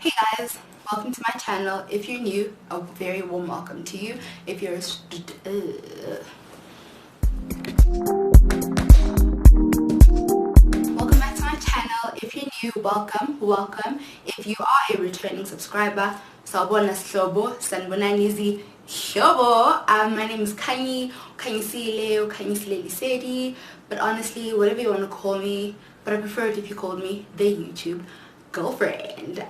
Hey guys, welcome to my channel. If you're new, a very warm welcome to you. If you're welcome back to my channel. If you're new, welcome. If you are a returning subscriber, sawubona zihlobo, sanibonani zihlobo. My name is Khanyi Sile or Khanyi Sile, but honestly, whatever you want to call me, but I prefer it if you called me the YouTube girlfriend.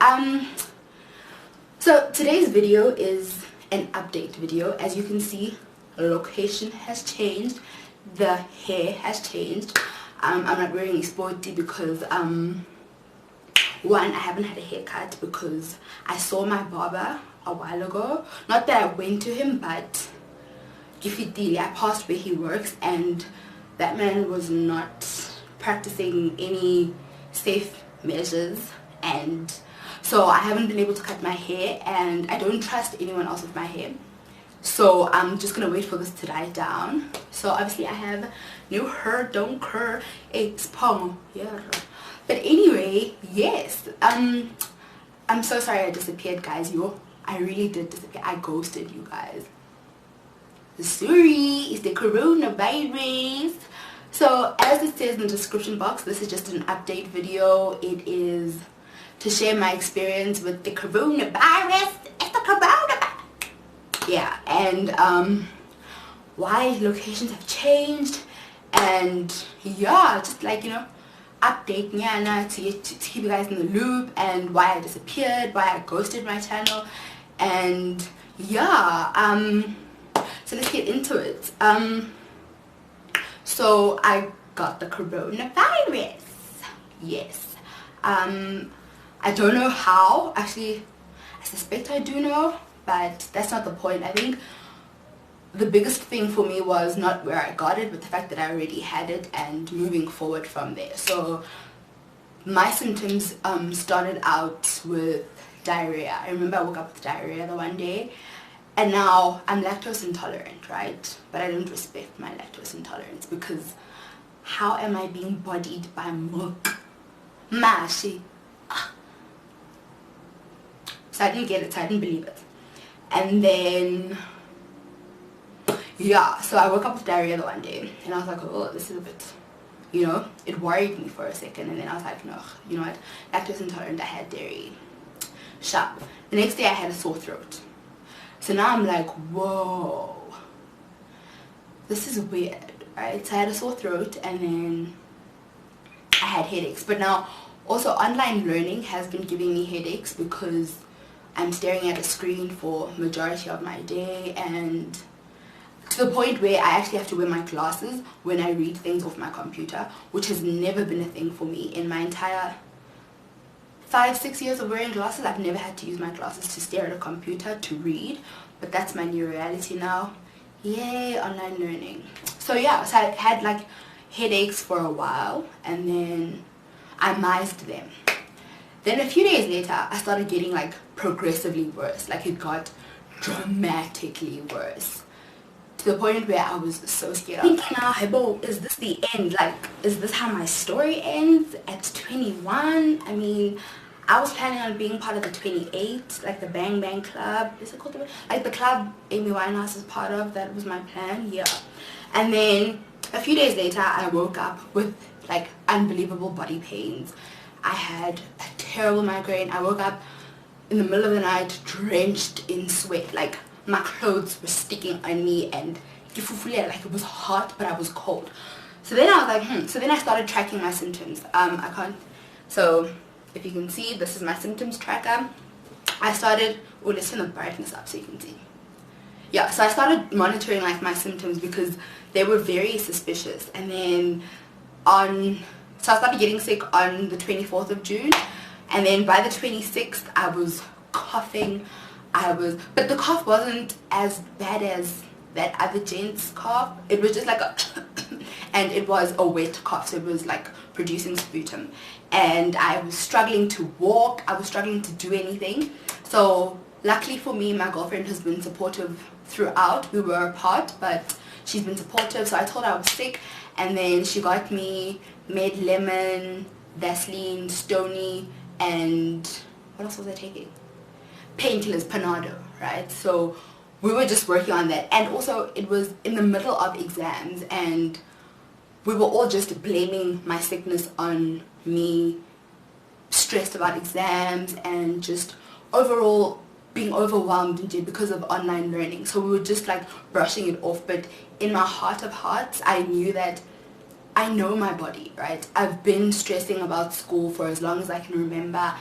So today's video is an update video. As you can see, location has changed, the hair has changed. I'm not wearing a sporty because one, I haven't had a haircut because I saw my barber a while ago. Not that I went to him, but I passed where he works and that man was not practicing any safe measures, and so I haven't been able to cut my hair and I don't trust anyone else with my hair, so I'm just gonna wait for this to die down. So obviously I have no hair, don't care, it's palm, yeah. But anyway, yes, I'm so sorry I disappeared, guys. I really did disappear. I ghosted you guys. Sorry, it's the coronavirus. So as it says in the description box, this is just an update video. It is to share my experience with the coronavirus. It's the coronavirus. Yeah, and why locations have changed, and yeah, just like, you know, update Nyana to keep you guys in the loop, and why I disappeared, why I ghosted my channel, and yeah, so let's get into it. So I got the coronavirus. Yes. I don't know how. Actually, I suspect I do know, but that's not the point. I think the biggest thing for me was not where I got it, but the fact that I already had it and moving forward from there. So my symptoms started out with diarrhea. I remember I woke up with diarrhea the one day, and now I'm lactose intolerant, right? But I don't respect my lactose intolerance because how am I being bodied by milk? Mashi. So I didn't get it, so I didn't believe it. And then, yeah, so I woke up with diarrhea the one day and I was like, oh, this is a bit, you know, it worried me for a second. And then I was like, no, you know what, lactose intolerant, I had dairy. Sharp. The next day I had a sore throat. So now I'm like, whoa, this is weird, right? So I had a sore throat and then I had headaches. But now also online learning has been giving me headaches because I'm staring at a screen for majority of my day, and to the point where I actually have to wear my glasses when I read things off my computer, which has never been a thing for me in my entire 5-6 years of wearing glasses. I've never had to use my glasses to stare at a computer to read, but that's my new reality now. Yay, online learning. So yeah, so I had like headaches for a while and then I mized them. Then a few days later I started getting like progressively worse, like it got dramatically worse, to the point where I was so scared. I'm thinking now, hey, is this the end? Like, is this how my story ends at 21? I mean, I was planning on being part of the 28, like the Bang Bang Club. Is it called the, like the club Amy Winehouse is part of? That was my plan, yeah. And then a few days later, I woke up with like unbelievable body pains. I had a terrible migraine. I woke up in the middle of the night drenched in sweat, like my clothes were sticking on me, and like it was hot but I was cold. So then I was like, so then I started tracking my symptoms. I can't, so if you can see, this is my symptoms tracker. I started, oh, let's turn the brightness up so you can see. Yeah, so I started monitoring like my symptoms because they were very suspicious. And then so I started getting sick on the 24th of June, and then by the 26th I was coughing. But the cough wasn't as bad as that other gent's cough. It was just like a and it was a wet cough, so it was like producing sputum, and I was struggling to walk, I was struggling to do anything. So luckily for me, my girlfriend has been supportive throughout. We were apart, but she's been supportive. So I told her I was sick, and then she got me Med Lemon, Vaseline, Stoney, and what else was I taking? Painkillers, Panado, right? So we were just working on that. And also it was in the middle of exams, and we were all just blaming my sickness on me, stressed about exams and just overall being overwhelmed because of online learning. So we were just like brushing it off. But in my heart of hearts, I knew that I know my body, right? I've been stressing about school for as long as I can remember.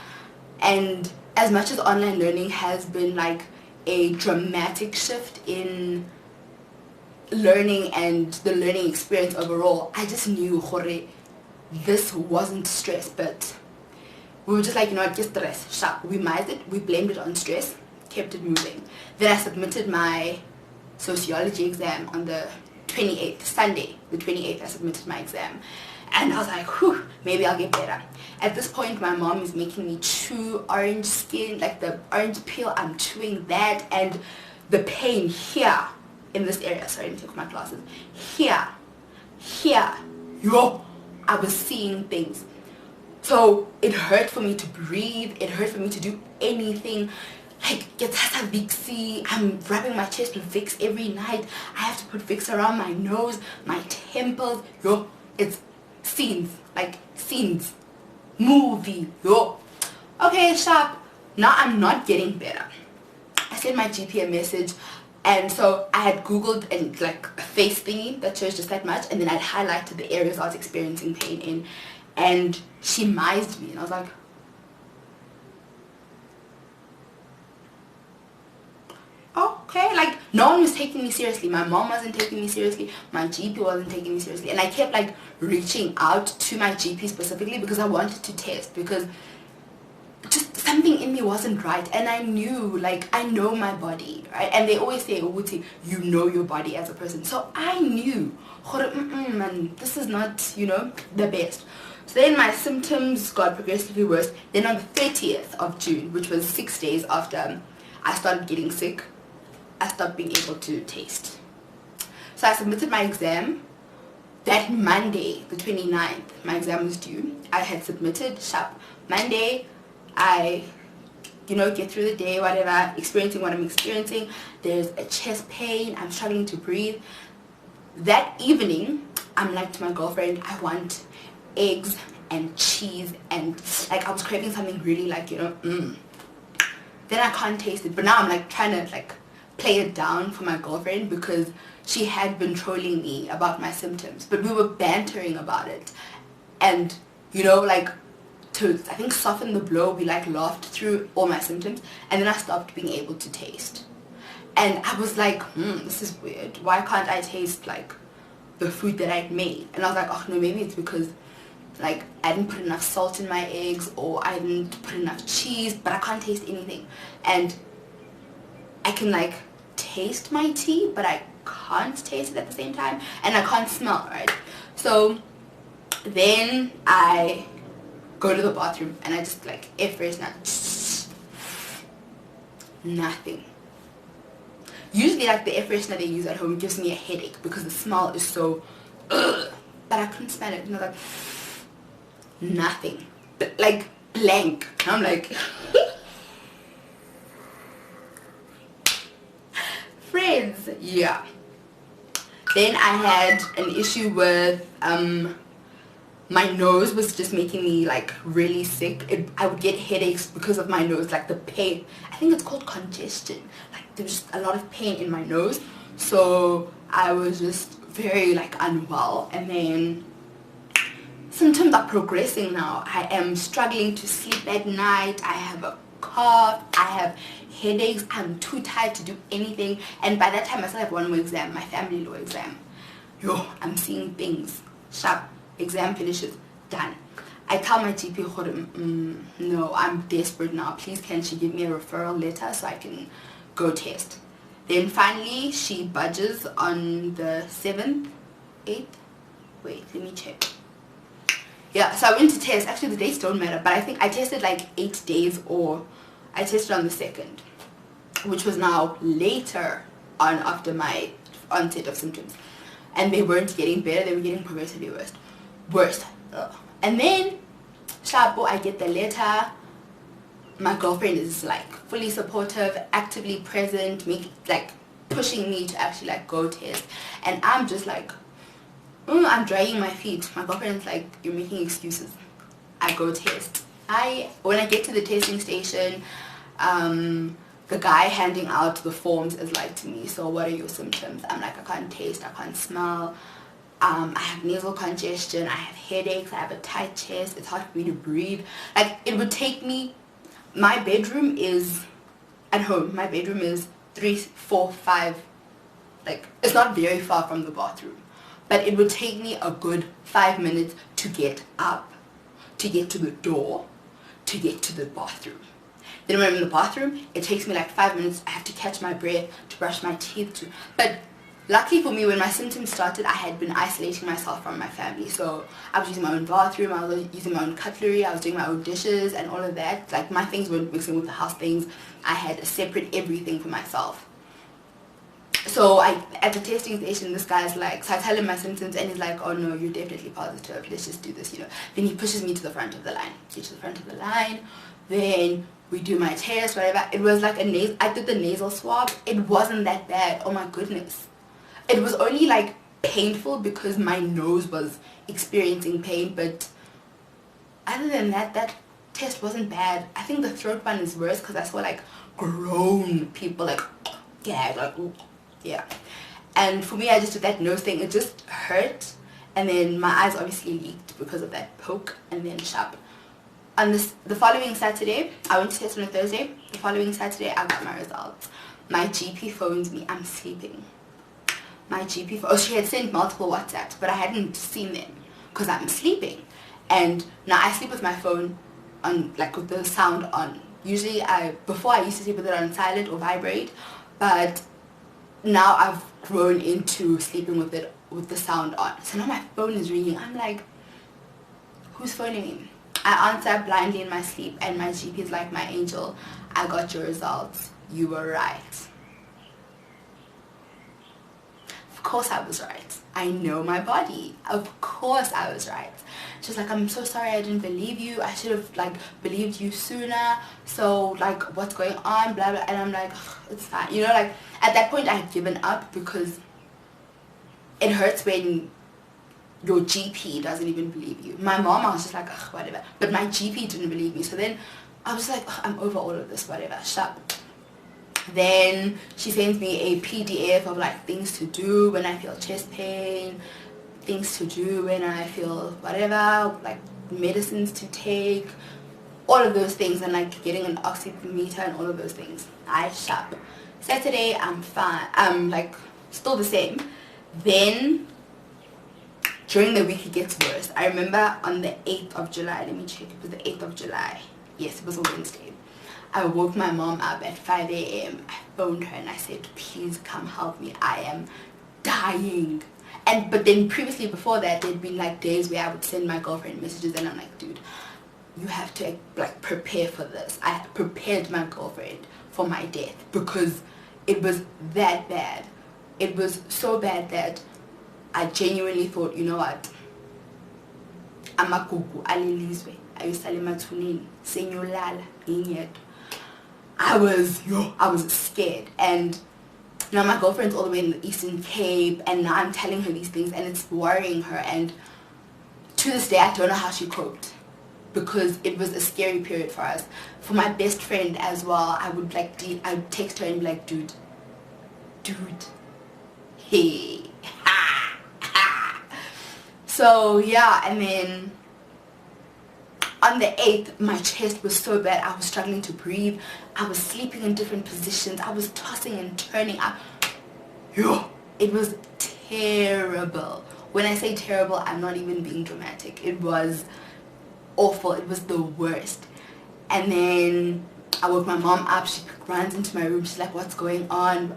And as much as online learning has been like a dramatic shift in learning and the learning experience overall, I just knew this wasn't stress. But we were just like, you know what, just stress, sharp. We mized it, we blamed it on stress, kept it moving. Then I submitted my sociology exam on the 28th, Sunday, the 28th, I submitted my exam. And I was like, whew, maybe I'll get better. At this point, my mom is making me chew orange skin, like the orange peel, I'm chewing that, and the pain here, in this area, sorry, let me take off my glasses, here, yo, I was seeing things. So it hurt for me to breathe, it hurt for me to do anything. Like, get Vicks, I'm rubbing my chest with Vicks every night. I have to put Vicks around my nose, my temples, yo, it's scenes, like scenes, movie, yo. Okay, sharp, now I'm not getting better. I sent my GP a message, and so I had googled and like a face thingy that shows just that much, and then I'd highlighted the areas I was experiencing pain in, and she mized me, and I was like, okay, like no one was taking me seriously. My mom wasn't taking me seriously, my GP wasn't taking me seriously, and I kept like reaching out to my GP specifically because I wanted to test, because just something in me wasn't right. And I knew, like, I know my body, right? And they always say, Uti, you know your body as a person. So I knew, man, this is not, you know, the best. So then my symptoms got progressively worse. Then on the 30th of June, which was 6 days after I started getting sick, I stopped being able to taste. So I submitted my exam. That Monday, the 29th, my exam was due. I had submitted sharp. Monday, I, you know, get through the day, whatever, experiencing what I'm experiencing. There's a chest pain. I'm struggling to breathe. That evening, I'm like to my girlfriend, I want eggs and cheese, and like I was craving something really like, you know, Then I can't taste it. But now I'm like trying to like play it down for my girlfriend, because she had been trolling me about my symptoms, but we were bantering about it. And, you know, like, to, I think, soften the blow, we like laughed through all my symptoms, and then I stopped being able to taste. And I was like, this is weird. Why can't I taste like the food that I'd made? And I was like, oh no, maybe it's because like I didn't put enough salt in my eggs, or I didn't put enough cheese, but I can't taste anything. And I can like taste my tea, but I can't taste it at the same time, and I can't smell, right? So then I go to the bathroom and I just like air freshener, nothing. Usually like the air freshener they use at home gives me a headache because the smell is so but I couldn't smell it, and I was like, nothing, like blank. And I'm like friends, yeah. Then I had an issue with my nose was just making me like really sick. I would get headaches because of my nose, like the pain. I think it's called congestion. Like there was just a lot of pain in my nose, so I was just very like unwell. And then symptoms are progressing now. I am struggling to sleep at night. I have a cough. I have headaches. I'm too tired to do anything. And by that time I still have one more exam, my family law exam. Yo, I'm seeing things. Sharp. Exam finishes, done. I tell my GP, no, I'm desperate now. Please can she give me a referral letter so I can go test. Then finally she budges on the 7th, 8th. Wait, let me check. Yeah, so I went to test. Actually, the dates don't matter, but I think I tested like 8 days, or I tested on the 2nd, which was now later on after my onset of symptoms. And they weren't getting better, they were getting progressively worse. And then, Shapo, I get the letter. my girlfriend is like fully supportive, actively present, like pushing me to actually like go test, and I'm just like, I'm dragging my feet. My girlfriend's like, you're making excuses. I go test. When I get to the testing station, the guy handing out the forms is like to me, so what are your symptoms? I'm like, I can't taste, I can't smell, I have nasal congestion, I have headaches, I have a tight chest, it's hard for me to breathe. Like, it would take me, my bedroom is, at home, my bedroom is 3, 4, 5, like, it's not very far from the bathroom, but it would take me a good 5 minutes to get up, to get to the door, to get to the bathroom. Then when I'm in the bathroom, it takes me like 5 minutes. I have to catch my breath, to brush my teeth. But luckily for me, when my symptoms started, I had been isolating myself from my family. So I was using my own bathroom, I was using my own cutlery, I was doing my own dishes and all of that. Like, my things weren't mixing with the house things. I had a separate everything for myself. So at the testing station, this guy's like, so I tell him my symptoms and he's like, oh no, you're definitely positive, let's just do this, you know. Then he pushes me to the front of the line. Get to the front of the line, then we do my test, whatever. It was like I did the nasal swab. It wasn't that bad. Oh my goodness. It was only like painful because my nose was experiencing pain, but other than that, that test wasn't bad. I think the throat one is worse because I saw like grown people like gag, like, yeah. And for me, I just did that nose thing. It just hurt, and then my eyes obviously leaked because of that poke, and then sharp. On the following Saturday, I went to test on a Thursday. The following Saturday, I got my results. My GP phones me. I'm sleeping. My GP, oh, she had sent multiple WhatsApps, but I hadn't seen them because I'm sleeping. And now I sleep with my phone on, like, with the sound on. Usually, before I used to sleep with it on silent or vibrate, but now I've grown into sleeping with it with the sound on. So now my phone is ringing. I'm like, who's phoning me? I answer blindly in my sleep, and my GP is like, my angel, I got your results. You were right. Of course I was right. I know my body. Of course I was right. She's like, I'm so sorry I didn't believe you. I should have like believed you sooner. So like, what's going on? Blah blah. And I'm like, it's fine. You know, like at that point I had given up because it hurts when your GP doesn't even believe you. My mom, I was just like, ugh, whatever. But my GP didn't believe me. So then I was like, I'm over all of this, whatever. Shut. Then she sends me a PDF of like things to do when I feel chest pain, things to do when I feel whatever, like medicines to take, all of those things, and like getting an oximeter and all of those things. I shop. Saturday, I'm fine. I'm like still the same. Then during the week it gets worse. I remember on the 8th of July, let me check, it was the 8th of July. Yes, it was a Wednesday. I woke my mom up at 5 a.m. I phoned her and I said, please come help me. I am dying. But then previously before that, there'd been like days where I would send my girlfriend messages and I'm like, dude, you have to like prepare for this. I prepared my girlfriend for my death because it was that bad. It was so bad that I genuinely thought, you know what, amagugu alilizwe ayusale mathuneni senyolala nginyedwa. I was scared, and now my girlfriend's all the way in the Eastern Cape, and now I'm telling her these things and it's worrying her, and to this day I don't know how she coped because it was a scary period for us. For my best friend as well, I would text her and be like, dude, hey. So yeah, and then on the 8th, my chest was so bad, I was struggling to breathe. I was sleeping in different positions. I was tossing and turning. It was terrible. When I say terrible, I'm not even being dramatic. It was awful. It was the worst. And then I woke my mom up. She runs into my room. She's like, what's going on?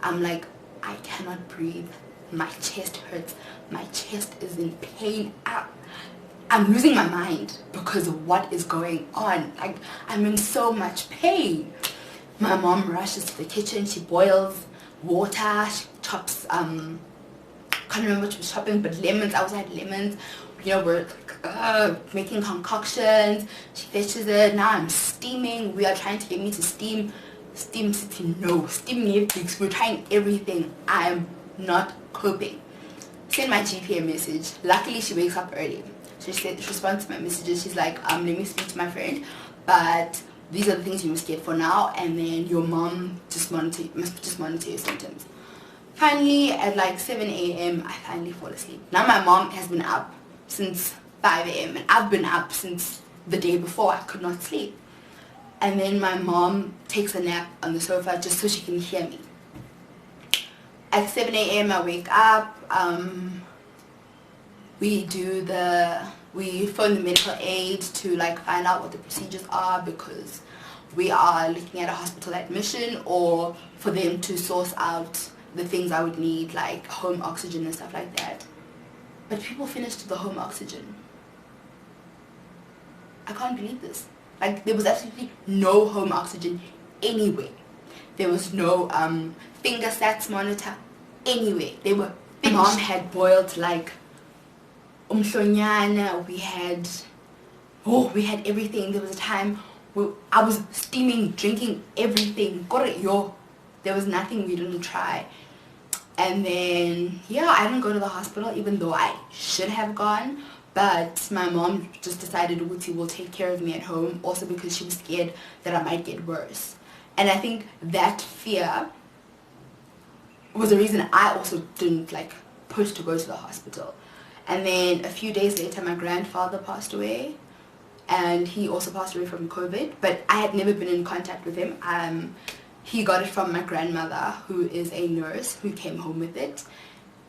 I'm like, I cannot breathe. My chest hurts. My chest is in pain. I'm losing my mind because of what is going on. Like, I'm in so much pain. My mom rushes to the kitchen. She boils water. She chops, can't remember what she was chopping, but lemons. I also had lemons. You know, we're making concoctions. She fetches it. Now I'm steaming. We are trying to get me to steam city. No, steam Netflix. We're trying everything. I am not coping. Send my GP a message. Luckily she wakes up early. So she responds to my messages. She's like, let me speak to my friend, but these are the things you must get for now, and then your mom must just monitor your symptoms. Finally, at like 7 a.m. I finally fall asleep. Now my mom has been up since 5 a.m. and I've been up since the day before. I could not sleep. And then my mom takes a nap on the sofa just so she can hear me. At 7 a.m. I wake up. We phone the medical aid to like find out what the procedures are, because we are looking at a hospital admission, or for them to source out the things I would need, like home oxygen and stuff like that. But people finished the home oxygen. I can't believe this. Like, there was absolutely no home oxygen anywhere. There was no finger stats monitor anywhere. They were finished. Mom had boiled like umhlonyane. We had everything. There was a time where I was steaming, drinking everything. There was nothing we didn't try. And then, yeah, I didn't go to the hospital, even though I should have gone. But my mom just decided Uti will take care of me at home, also because she was scared that I might get worse. And I think that fear was the reason I also didn't like push to go to the hospital. And then a few days later, my grandfather passed away, and he also passed away from COVID, but I had never been in contact with him. He got it from my grandmother, who is a nurse, who came home with it.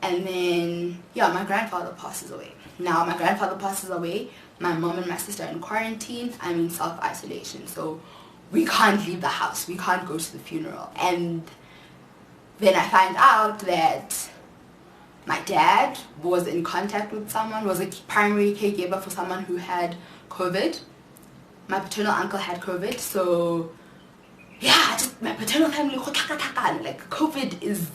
And then, yeah, my grandfather passes away. Now my grandfather passes away, my mom and my sister are in quarantine. I'm in self-isolation, so we can't leave the house. We can't go to the funeral. And then I find out that my dad was in contact with someone, was a primary caregiver for someone who had COVID. My paternal uncle had COVID, so yeah, just my paternal family, like COVID is,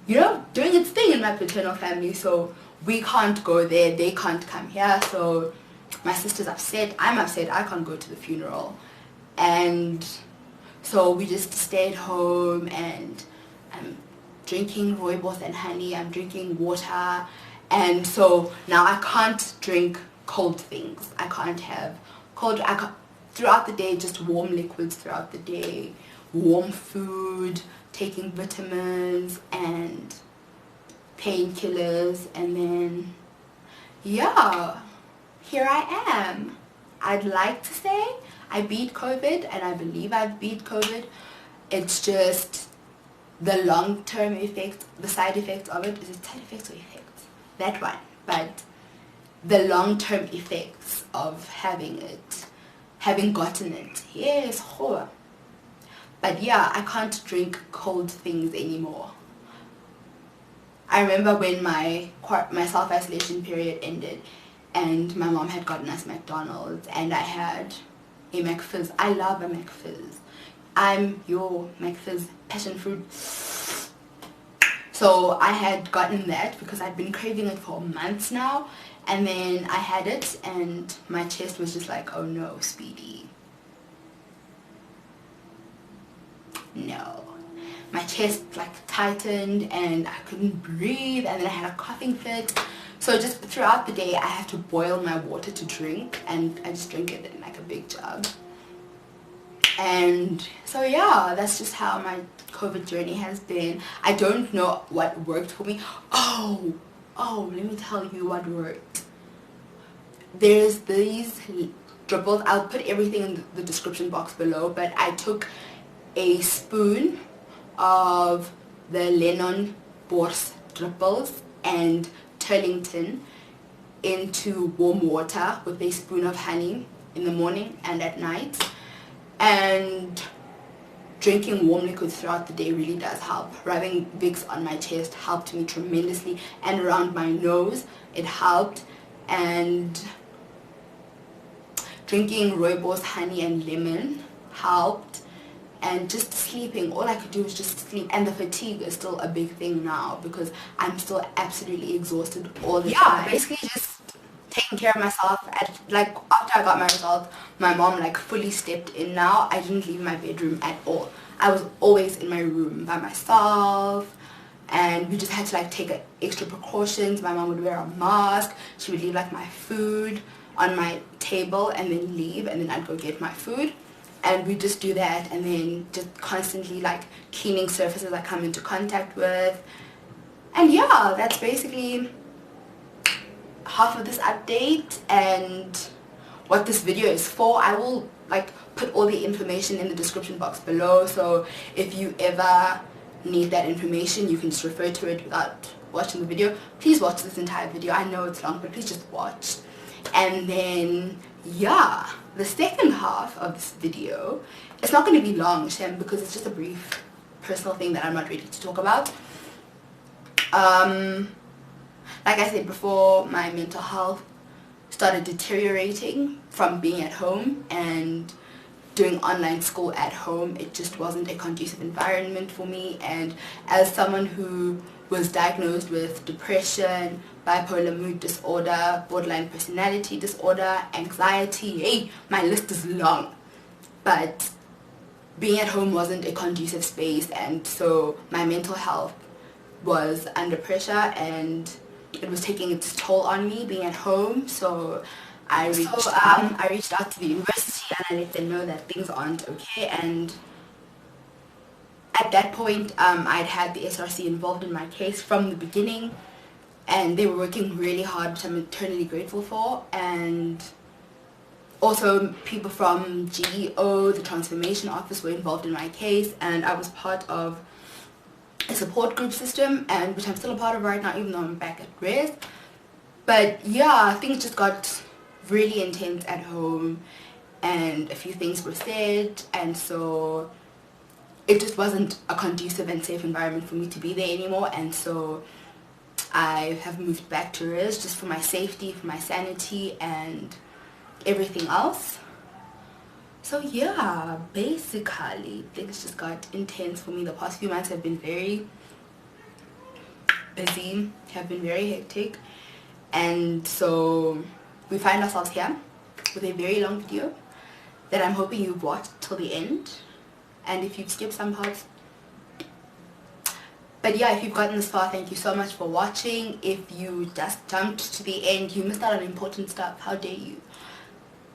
doing its thing in my paternal family, so we can't go there, they can't come here. So my sister's upset, I'm upset, I can't go to the funeral. And so we just stayed home, and I'm drinking rooibos and honey, I'm drinking water. And so now I can't drink cold things. I can't have throughout the day, just warm liquids throughout the day, warm food, taking vitamins and painkillers. And then, yeah, here I am. I'd like to say I beat COVID, and I believe I've beat COVID. It's just the long-term effects, the side effects of it. Is it side effects or effects? That one. But the long-term effects of having gotten it. Yes, horror. But yeah, I can't drink cold things anymore. I remember when my self-isolation period ended, and my mom had gotten us McDonald's, and I had a McFizz. I love a McFizz. I'm your McFizz passion fruit. So I had gotten that because I'd been craving it for months now, and then I had it, and my chest was just like, oh no, Speedy. No. My chest like tightened, and I couldn't breathe, and then I had a coughing fit. So just throughout the day, I have to boil my water to drink, and I just drink it in like a big jug. And so yeah, that's just how my COVID journey has been. I don't know what worked for me. Oh, let me tell you what worked. There's these dripples. I'll put everything in the description box below, but I took a spoon of the Lennon Borsdruppels and Turlington into warm water with a spoon of honey in the morning and at night. And drinking warm liquids throughout the day really does help. Rubbing Vicks on my chest helped me tremendously, and around my nose it helped. And drinking rooibos, honey and lemon helped. And just sleeping, all I could do was just sleep. And the fatigue is still a big thing now because I'm still absolutely exhausted all the time. Basically just taking care of myself. Like after I got my results, my mom like fully stepped in now. I didn't leave my bedroom at all. I was always in my room by myself, and we just had to like take extra precautions. My mom would wear a mask. She would leave like my food on my table and then leave, and then I'd go get my food, and we just do that, and then just constantly like cleaning surfaces I come into contact with. And yeah, that's basically half of this update and what this video is for. I will like put all the information in the description box below, so if you ever need that information you can just refer to it without watching the video. Please watch this entire video. I know it's long, but please just watch. And then yeah, the second half of this video, it's not going to be long, Shem, because it's just a brief personal thing that I'm not ready to talk about. Like I said before, my mental health started deteriorating from being at home and doing online school at home. It just wasn't a conducive environment for me, and as someone who was diagnosed with depression, bipolar mood disorder, borderline personality disorder, anxiety, hey, my list is long, but being at home wasn't a conducive space, and so my mental health was under pressure and it was taking its toll on me being at home. So I reached out to the university and I let them know that things aren't okay, and at that point I'd had the SRC involved in my case from the beginning, and they were working really hard, which I'm eternally grateful for. And also people from GEO, the transformation office, were involved in my case, and I was part of a support group system, and which I'm still a part of right now, even though I'm back at rest. But yeah, things just got really intense at home, and a few things were said, and so it just wasn't a conducive and safe environment for me to be there anymore. And so I have moved back to Riz just for my safety, for my sanity, and everything else. So yeah, basically things just got intense for me. The past few months have been very busy, have been very hectic, and so we find ourselves here with a very long video that I'm hoping you've watched till the end. And if you've skipped some parts, but yeah, if you've gotten this far, thank you so much for watching. If you just jumped to the end, you missed out on important stuff. How dare you?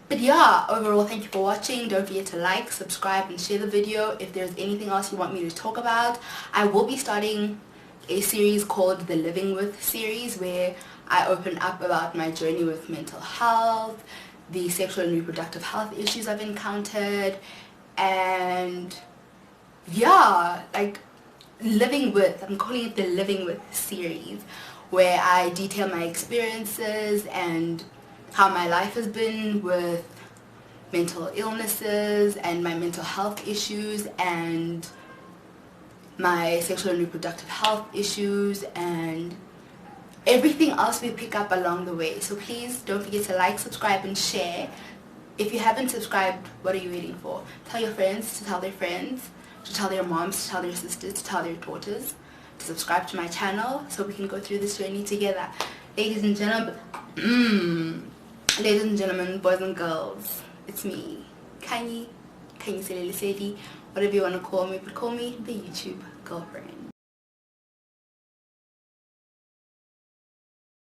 But yeah, overall, thank you for watching. Don't forget to like, subscribe, and share the video. If there's anything else you want me to talk about, I will be starting a series called the Living With series, where I open up about my journey with mental health, the sexual and reproductive health issues I've encountered, and yeah, like living with, I'm calling it the Living With series, where I detail my experiences and how my life has been with mental illnesses and my mental health issues and my sexual and reproductive health issues and everything else we pick up along the way. So please don't forget to like, subscribe, and share. If you haven't subscribed, what are you waiting for? Tell your friends to tell their friends, to tell their moms, to tell their sisters, to tell their daughters to subscribe to my channel so we can go through this journey together. Ladies and gentlemen, boys and girls, it's me, Kanye Selele Sedi, whatever you want to call me, but call me the YouTube girlfriend.